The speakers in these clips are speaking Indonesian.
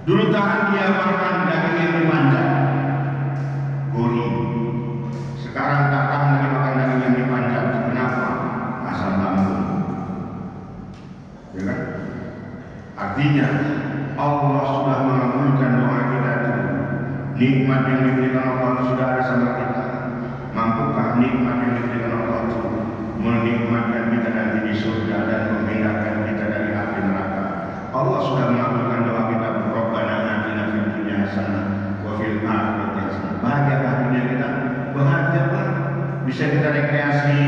Dulu tahan dia makan daging yang dipanjat, gurih. Sekarang tak tahan lagi makan daging yang dipanjat. Kenapa? Asam lambung. Ya kan? Artinya Allah sudah mengabulkan doa kita itu. Nikmat yang diberikan Allah itu sudah ada sama kita. Mampukah nikmat yang diberikan Allah itu menikmatkan kita nanti di surga dan menghindarkan kita dari api neraka? Allah sudah mengabulkan doa kita. Rabbana atina fid dunya hasanah wa fil akhirati hasanah. Bahagialah dunia kita, bahagialah. Bisa kita rekreasi,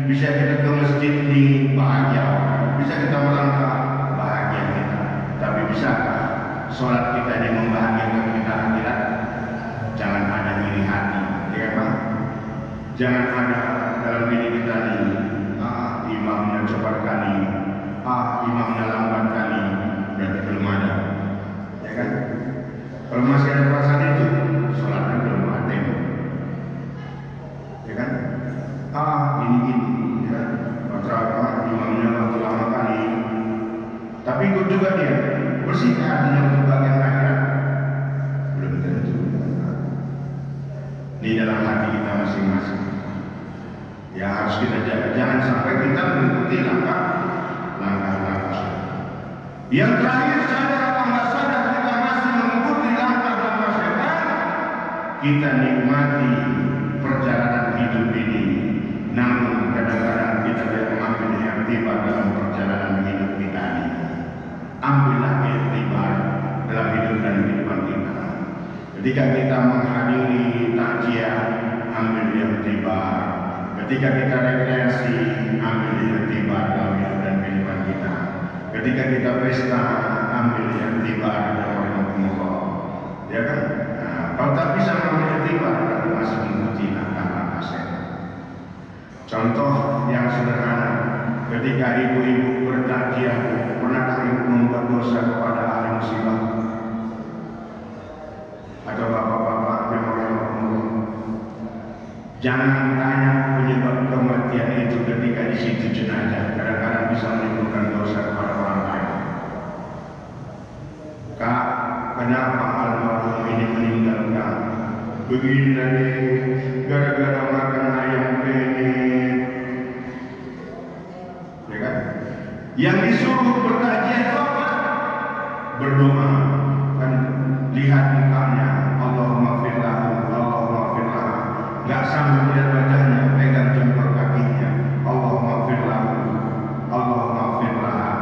bisa kita ke masjid ini, bahagia. Bisa kita melangkah, bahagia kita. Tapi bisakah sholat kita ini membahagiakan kita akhirat? Jangan ada iri hati, ya kan? Jangan ada dalam diri kita ini, imamnya cepat kali, imamnya lambat kali, berarti belum ada, ya kan? Kalau masih ada perasaan itu, sholatnya belum ada, ya kan? Ini, ya, imamnya waktu lama kali, tapi ikut juga dia, bersihkan hatinya untuk bagian akhirat, belum tentu. Di dalam hati kita masing-masing. Ya harus kita jaga, jangan sampai kita mengikuti langkah-langkah. Yang terakhir, sadar atau nggak sadar kita masih mengikuti langkah-langkah setan. Kita nikmati perjalanan hidup ini, namun kadang-kadang kita tidak mengambil iktibar dalam perjalanan hidup kita ini. Ambillah iktibar dalam hidup dan kehidupan kita. Ketika kita menghadiri takziah, ambil iktibar. Ketika kita rekreasi, ambil iktibar dalam hidup dan kehidupan kita. Ketika kita pesta, ambil iktibar dalam Allah. Ya kan? Nah, kalau tak bisa mengambil iktibar, berarti masih mengikuti langkah-langkah setan. Contoh yang sederhana, ketika ibu-ibu bertakziah, pernahkah ibu membuat dosa kepada ahli musibah? Atau bapak-bapak yang Allah? Jangan tanya penyebab kematian itu ketika di situ jenazah. Kadang-kadang bisa menimbulkan dosa kepada orang lain. Kak, kenapa almarhum ini meninggalkan? Begini tadi, gara-gara makan ayam penyet. Ya kan? Yang disuruh bertakziah itu apa? Berdoa. Kan lihat mukanya, Allahumma firlahu, Allahumma firlahu. Gak sanggup melihat wajahnya, pegang jempol kakinya, Allahumma firlahu, Allahumma firlahu.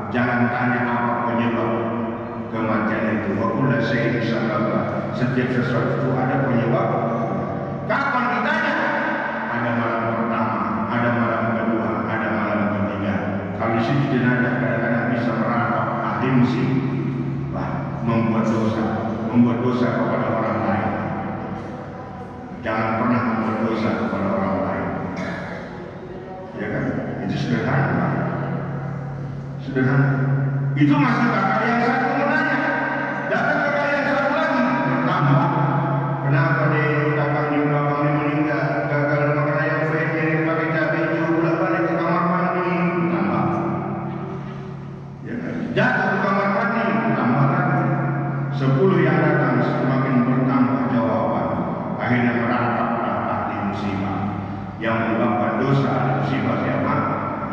Jangan tanya apa penyebab kematian itu. Wa kullu syai'in sabab. Setiap sesuatu itu ada penyebab. Kapan ditanya? Ada malam pertama, ada malam kedua, ada malam ketiga. Kalau di situ jenazah kadang-kadang bisa merangkap ahli musibah, membuat dosa kepada orang lain. Jangan pernah membuat dosa kepada orang lain. Ya kan? Itu sederhana. Sederhana. Itu masih kakak yang satu menanya. Datang kakak yang satu lagi bertambah. Kenapa deh kakak di belakang ini meninggal? Gagal makan ayam penyet, pakai cabai hijau, bolak-balik ke kamar mandi, bertambah. Ya kan? Jatuh ke kamar mandi, bertambah lagi. 10 yang datang semakin bertambah jawaban. Akhirnya merangkaplah ahli musibah. Yang menyebabkan dosa ahli musibah siapa?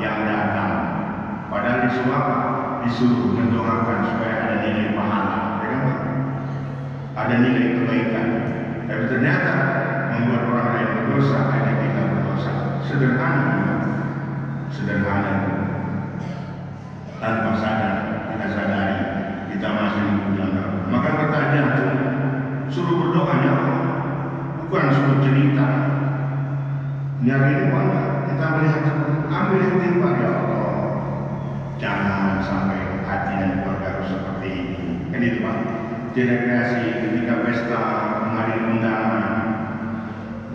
Yang datang. Padahal disuruh mendoakan supaya ada nilai pahala, ya kan? Ada nilai kebaikan. Tapi ternyata membuat orang lain berdosa, hanya kita berdosa. Sederhana, sederhana. Tanpa sadar, kita sadari kita masih menggunakan. Maka bertanya tuh, suruh berdoanya, bukan suruh cerita. Nyari ini mana? Kita melihat, ambil iktibar ya Allah. Jangan sampai hati dan keluarga seperti ini. Kan itu Pak. Direkreasi ketika pesta, menghadiri undangan.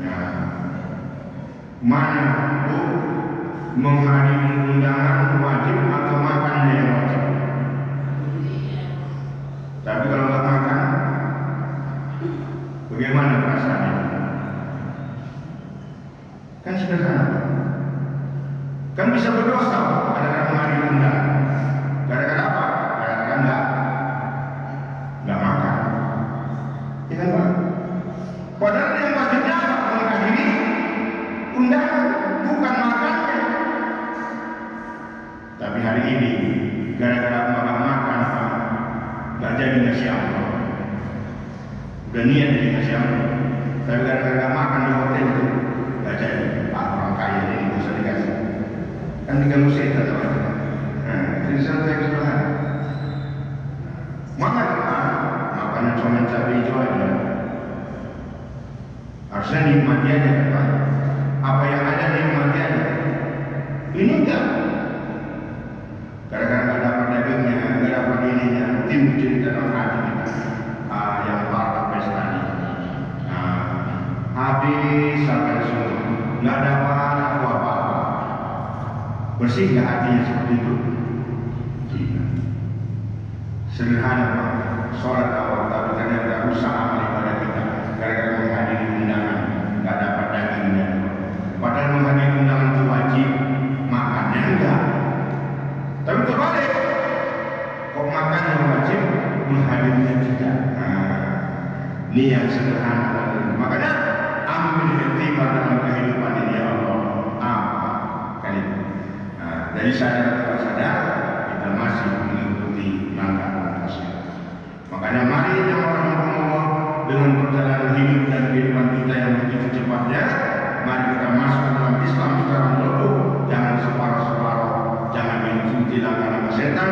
Nah, mana Bu menghadiri undangan wajib atau makannya yang wajib? Tapi kalau nggak makan, bagaimana perasaannya? Kan sederhana. Kan bisa berdosa kadang-kadang menghadiri undangan. Gara-gara apa? Gara-gara dikasih Allah, udah niat dikasih Allah, tapi gara-gara makan di hotel itu nggak jadi. Pak orang kaya ini nggak usah dikasih, kan diganggu setan apa? Nah, jadi saya kesalahan. Makan makanan cuma cabai hijau aja, harusnya nikmati aja kan Pak. Apa yang ada nikmati aja. Ini enggak. Gara-gara nggak dapat dagingnya, nggak dapat ininya, timbul cerita dalam hati kita. Yang parah pesta ini. Habis sampai semua, nggak dapat apa-apa. Bersih nggak hatinya seperti itu? Tidak. Sederhana Pak. Sholat awal tapi ternyata rusak amal ibadah kita. Gara-gara menghadiri undangan, nggak dapat dagingnya. Padahal menghadiri undangan itu wajib, makannya enggak. Tapi terbalik, kok makannya wajib, menghadirinya tidak. Ini yang sederhana. Makanya ambil iktibar dalam kehidupan ini ya Allah. Apa kan itu? Dari sadar atau sadar kita masih mengikuti langkah-langkahnya. Makanya mari yang Allah dengan perjalanan hidup dan kehidupan kita yang begitu cepatnya, mari kita masuk dalam Islam secara menyeluruh, jangan separuh-separuh, jangan mengikuti langkah-langkah setan,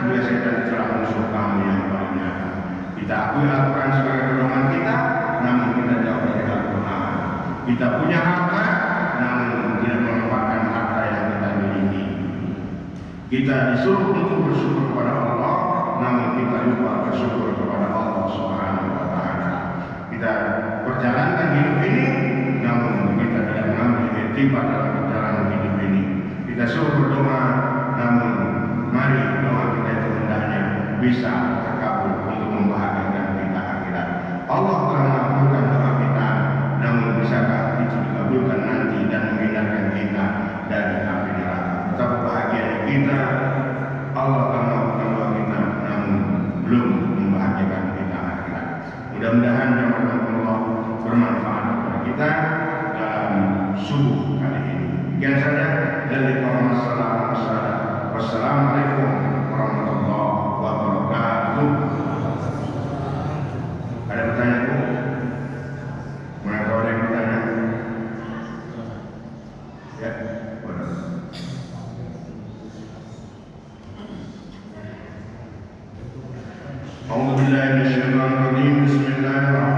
sehingga setan telah musuh kami yang paling nyata. Kita akui Al-Quran sebagai pedoman kita, namun kita jauh dari Al-Quran. Kita punya harta, namun tidak memanfaatkan harta yang kita miliki. Kita disuruh untuk bersyukur kepada Allah, namun kita lupa bersyukur kepada Allah Subhanahu wa Ta'ala. Kita perjalankan hidup ini, namun kita tidak mengambil iktibar dalam perjalanan hidup ini. Kita suruh berdoa, namun mari doa kita itu hendaknya bisa terkabul untuk membahagiakan kita akhirat. Allah telah mengabulkan doa kita, namun bisakah itu dikabulkan nanti dan menghindarkan kita dari api neraka? Betapa bahagianya kita, Allah telah mengabulkan doa kita, namun belum membahagiakan kita akhirat. Mudah-mudahan Allah bermanfaat kepada kita dalam subuh kali ini. Sekian saja dari Wassalamualaikum warahmatullahi wabarakatuh. Ada pertanyaan Bu? Mana kalau ada yang bertanya? Ya, boleh. A'udzubillahi minasyaitonir rajim. Bismillahirrahmanirrahim.